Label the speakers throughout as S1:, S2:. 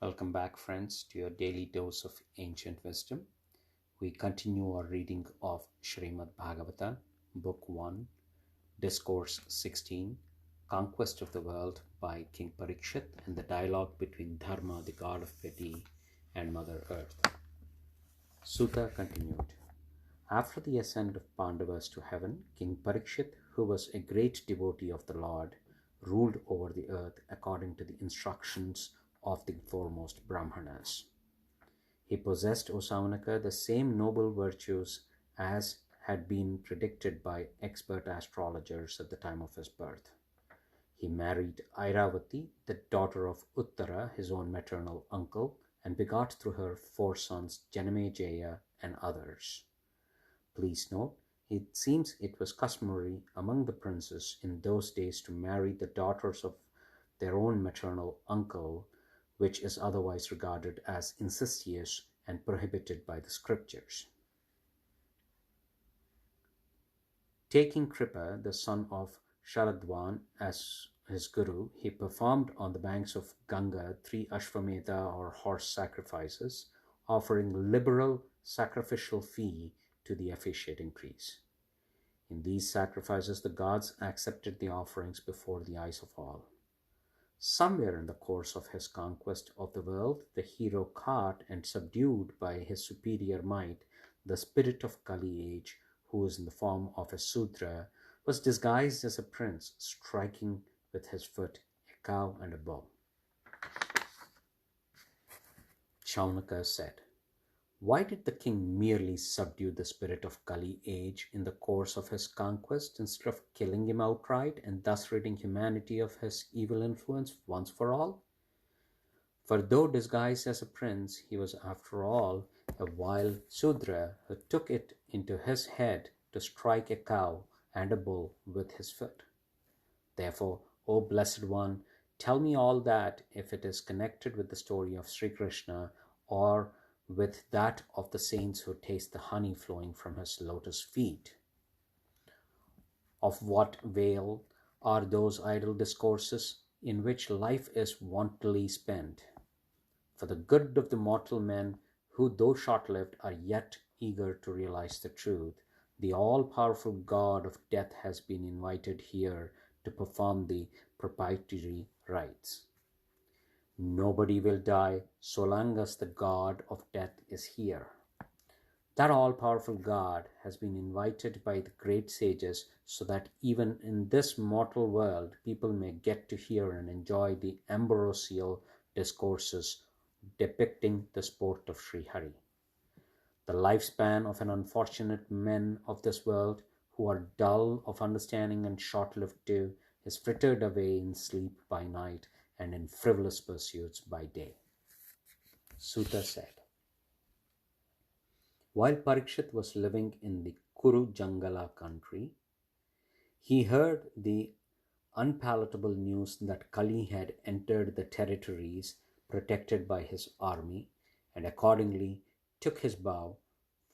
S1: Welcome back, friends, to your daily dose of ancient wisdom. We continue our reading of Srimad Bhagavatam, Book 1, Discourse 16, Conquest of the World by King Pariksit, and the dialogue between Dharma, the God of Piety, and Mother Earth. Sutta continued. After the ascent of Pandavas to heaven, King Pariksit, who was a great devotee of the Lord, ruled over the earth according to the instructions of the foremost Brahmanas. He possessed, O Saunaka, the same noble virtues as had been predicted by expert astrologers at the time of his birth. He married Airavati, the daughter of Uttara, his own maternal uncle, and begot through her 4 sons, Janamejaya and others. Please note, it seems it was customary among the princes in those days to marry the daughters of their own maternal uncle, which is otherwise regarded as incestuous and prohibited by the scriptures. Taking Kripa, the son of Sharadvan, as his guru, he performed on the banks of Ganga 3 Ashvamedha or horse sacrifices, offering liberal sacrificial fee to the officiating priest. In these sacrifices, the gods accepted the offerings before the eyes of all. Somewhere in the course of his conquest of the world, the hero caught and subdued by his superior might the spirit of Kali age, who is in the form of a Sudra, was disguised as a prince, striking with his foot a cow and a bull. Shaunaka said, why did the king merely subdue the spirit of Kali age in the course of his conquest instead of killing him outright and thus ridding humanity of his evil influence once for all? For though disguised as a prince, he was after all a vile Sudra who took it into his head to strike a cow and a bull with his foot. Therefore, O Blessed One, tell me all that if it is connected with the story of Sri Krishna or with that of the saints who taste the honey flowing from his lotus feet. Of what avail are those idle discourses in which life is wantonly spent? For the good of the mortal men who, though short-lived, are yet eager to realize the truth, the all-powerful God of death has been invited here to perform the propitiatory rites. Nobody will die so long as the God of death is here. That all-powerful God has been invited by the great sages so that even in this mortal world people may get to hear and enjoy the ambrosial discourses depicting the sport of Sri Hari. The lifespan of an unfortunate men of this world who are dull of understanding and short-lived too is frittered away in sleep by night and in frivolous pursuits by day. Sutta said, while Pariksit was living in the Kuru Jangala country, he heard the unpalatable news that Kali had entered the territories protected by his army, and accordingly took his bow,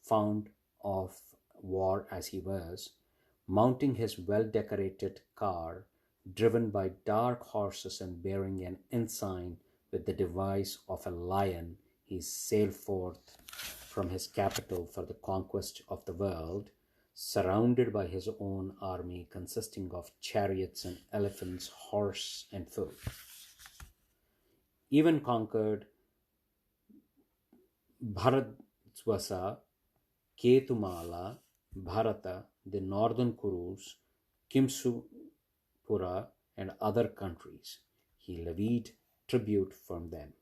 S1: fond of war as he was, mounting his well-decorated car, driven by dark horses and bearing an ensign with the device of a lion, he sailed forth from his capital for the conquest of the world, surrounded by his own army consisting of chariots and elephants, horse and foot. Even conquered Bharadwasa, Ketumala, Bharata, the northern Kurus, Kimsupura, and other countries. He levied tribute from them.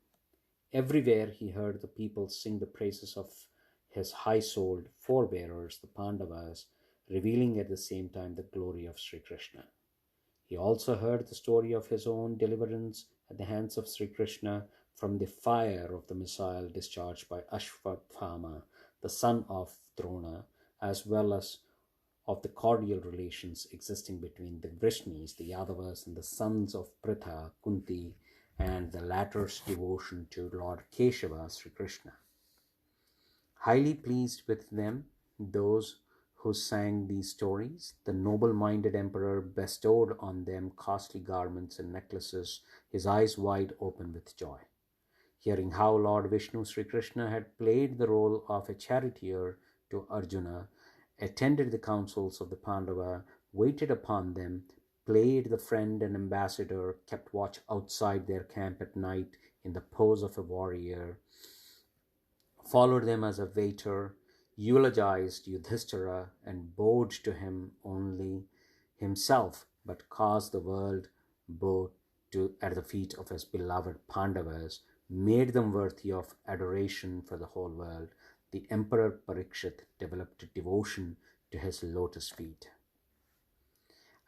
S1: Everywhere he heard the people sing the praises of his high-souled forebearers, the Pandavas, revealing at the same time the glory of Sri Krishna. He also heard the story of his own deliverance at the hands of Sri Krishna from the fire of the missile discharged by Ashwatthama, the son of Drona, as well as of the cordial relations existing between the Vrishnis, the Yadavas, and the sons of Pritha, Kunti, and the latter's devotion to Lord Keshava, Sri Krishna. Highly pleased with them, those who sang these stories, the noble-minded emperor bestowed on them costly garments and necklaces, his eyes wide open with joy. Hearing how Lord Vishnu Sri Krishna had played the role of a charioteer to Arjuna, attended the councils of the Pandava, waited upon them, played the friend and ambassador, kept watch outside their camp at night in the pose of a warrior, followed them as a waiter, eulogized Yudhishthira, and bowed to him only himself, but caused the world bow at the feet of his beloved Pandavas, made them worthy of adoration for the whole world. The Emperor Pariksit developed devotion to his lotus feet.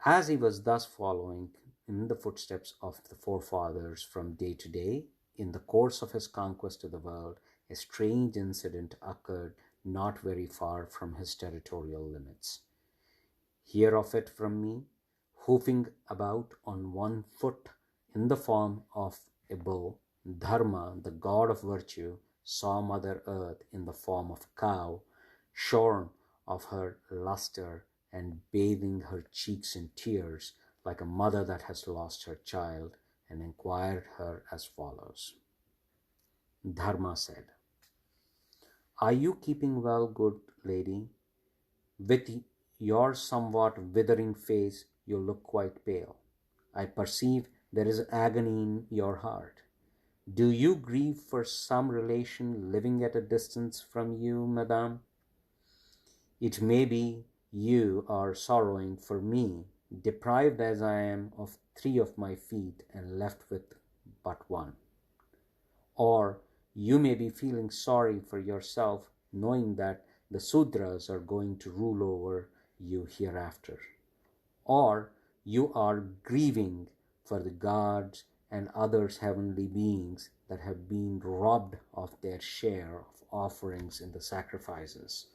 S1: As he was thus following in the footsteps of the forefathers from day to day, in the course of his conquest of the world, a strange incident occurred not very far from his territorial limits. Hear of it from me. Hoofing about on one foot in the form of a bull, Dharma, the god of virtue, saw Mother Earth in the form of a cow, shorn of her luster and bathing her cheeks in tears like a mother that has lost her child, and inquired her as follows. Dharma said, "Are you keeping well, good lady? With your somewhat withering face, you look quite pale. I perceive there is agony in your heart. Do you grieve for some relation living at a distance from you, madame? It may be you are sorrowing for me, deprived as I am of 3 of my feet and left with but one. Or you may be feeling sorry for yourself, knowing that the Sudras are going to rule over you hereafter. Or you are grieving for the gods and other heavenly beings that have been robbed of their share of offerings in the sacrifices.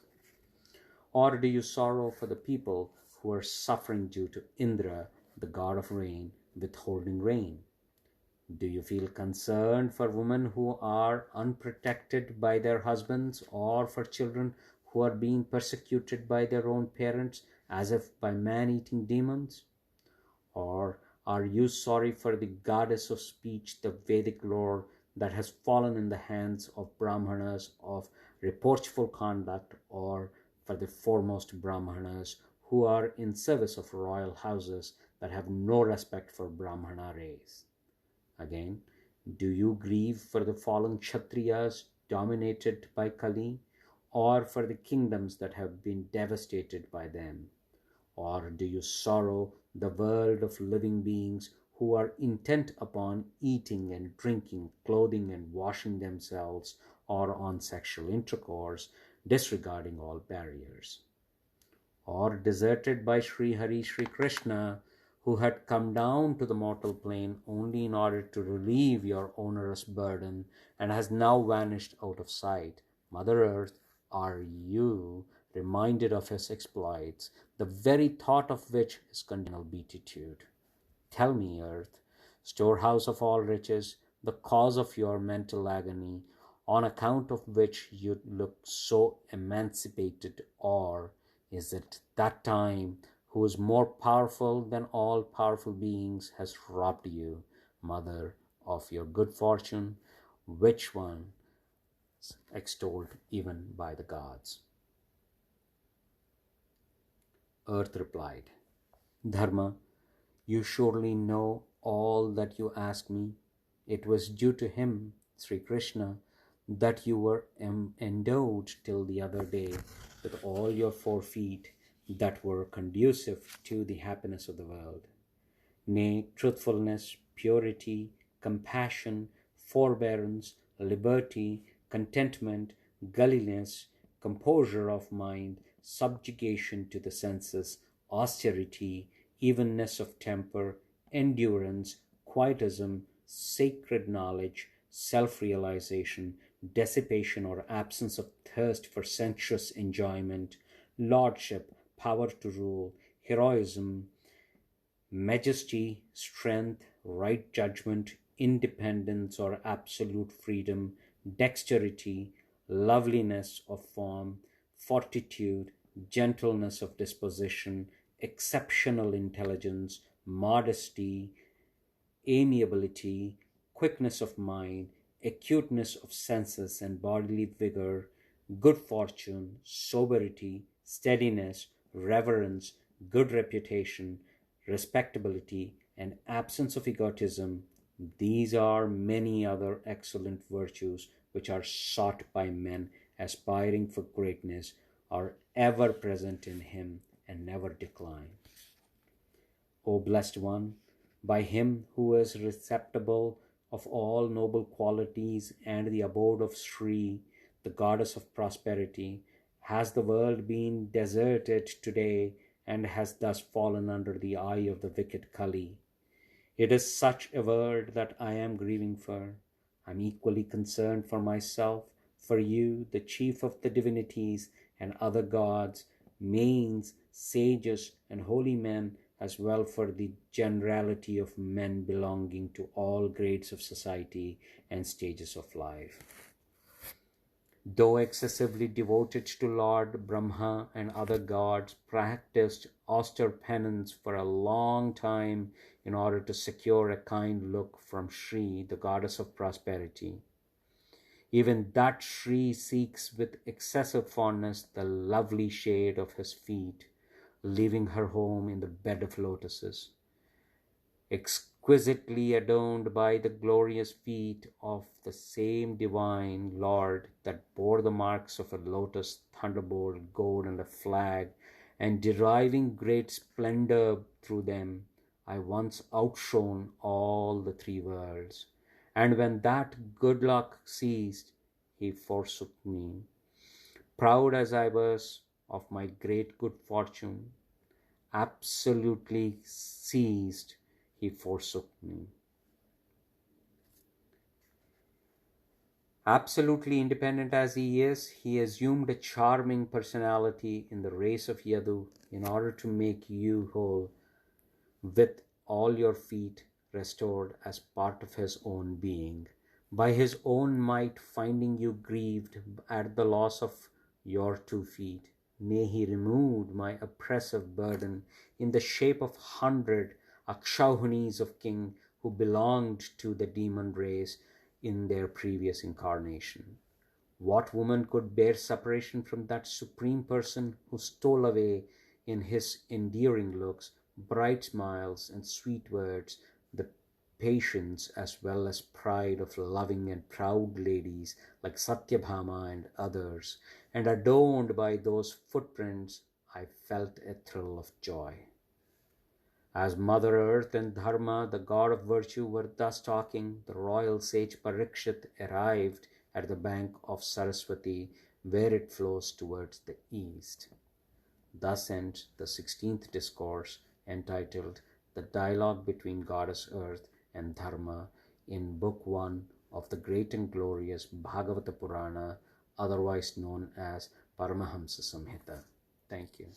S1: Or do you sorrow for the people who are suffering due to Indra, the god of rain, withholding rain? Do you feel concerned for women who are unprotected by their husbands, or for children who are being persecuted by their own parents as if by man-eating demons? Or are you sorry for the goddess of speech, the Vedic lore, that has fallen in the hands of Brahmanas of reproachful conduct, or for the foremost Brahmanas who are in service of royal houses that have no respect for Brahmana race? Again, do you grieve for the fallen Kshatriyas dominated by Kali, or for the kingdoms that have been devastated by them? Or do you sorrow the world of living beings who are intent upon eating and drinking, clothing and washing themselves, or on sexual intercourse, disregarding all barriers? Or deserted by Sri Hari Sri Krishna, who had come down to the mortal plane only in order to relieve your onerous burden and has now vanished out of sight? Mother Earth, are you reminded of his exploits, the very thought of which is continual beatitude? Tell me, Earth, storehouse of all riches, the cause of your mental agony, on account of which you look so emancipated, or is it that time who is more powerful than all powerful beings has robbed you, Mother, of your good fortune, which one is extolled even by the gods? Earth replied, Dharma, you surely know all that you ask me. It was due to him, Sri Krishna, that you were endowed till the other day with all your 4 feet that were conducive to the happiness of the world. Nay, truthfulness, purity, compassion, forbearance, liberty, contentment, godliness, composure of mind, subjugation to the senses, austerity, evenness of temper, endurance, quietism, sacred knowledge, self-realization, dissipation or absence of thirst for sensuous enjoyment, lordship, power to rule, heroism, majesty, strength, right judgment, independence or absolute freedom, dexterity, loveliness of form, fortitude, gentleness of disposition, exceptional intelligence, modesty, amiability, quickness of mind, acuteness of senses and bodily vigor, good fortune, sobriety, steadiness, reverence, good reputation, respectability, and absence of egotism. These are many other excellent virtues which are sought by men aspiring for greatness, are ever present in him and never decline. O Blessed One, by him who is receptacle of all noble qualities and the abode of Sri, the goddess of prosperity, has the world been deserted today and has thus fallen under the eye of the wicked Kali. It is such a world that I am grieving for. I am equally concerned for myself, for you, the chief of the divinities and other gods, manes, sages, and holy men, as well for the generality of men belonging to all grades of society and stages of life. Though excessively devoted to Lord Brahma and other gods, practiced austere penance for a long time in order to secure a kind look from Shri, the goddess of prosperity. Even that Shri seeks with excessive fondness the lovely shade of his feet, leaving her home in the bed of lotuses, exquisitely adorned by the glorious feet of the same divine Lord that bore the marks of a lotus, thunderbolt, gold, and a flag, and deriving great splendor through them, I once outshone all the three worlds. And when that good luck ceased, he forsook me. Proud as I was of my great good fortune, absolutely ceased, he forsook me. Absolutely independent as he is, he assumed a charming personality in the race of Yadu in order to make you whole, with all your feet restored as part of his own being. By his own might, finding you grieved at the loss of your 2 feet, may he remove my oppressive burden in the shape of 100 Akshauhinis of king who belonged to the demon race in their previous incarnation. What woman could bear separation from that supreme person who stole away in his endearing looks, bright smiles, and sweet words, the patience as well as pride of loving and proud ladies like Satyabhama and others, and adorned by those footprints, I felt a thrill of joy. As Mother Earth and Dharma, the god of virtue, were thus talking, the royal sage Pariksit arrived at the bank of Saraswati, where it flows towards the east. Thus ends the 16th discourse, entitled The Dialogue Between Goddess Earth and Dharma, in Book 1 of the great and glorious Bhagavata Purana, otherwise known as Paramahamsa Samhita. Thank you.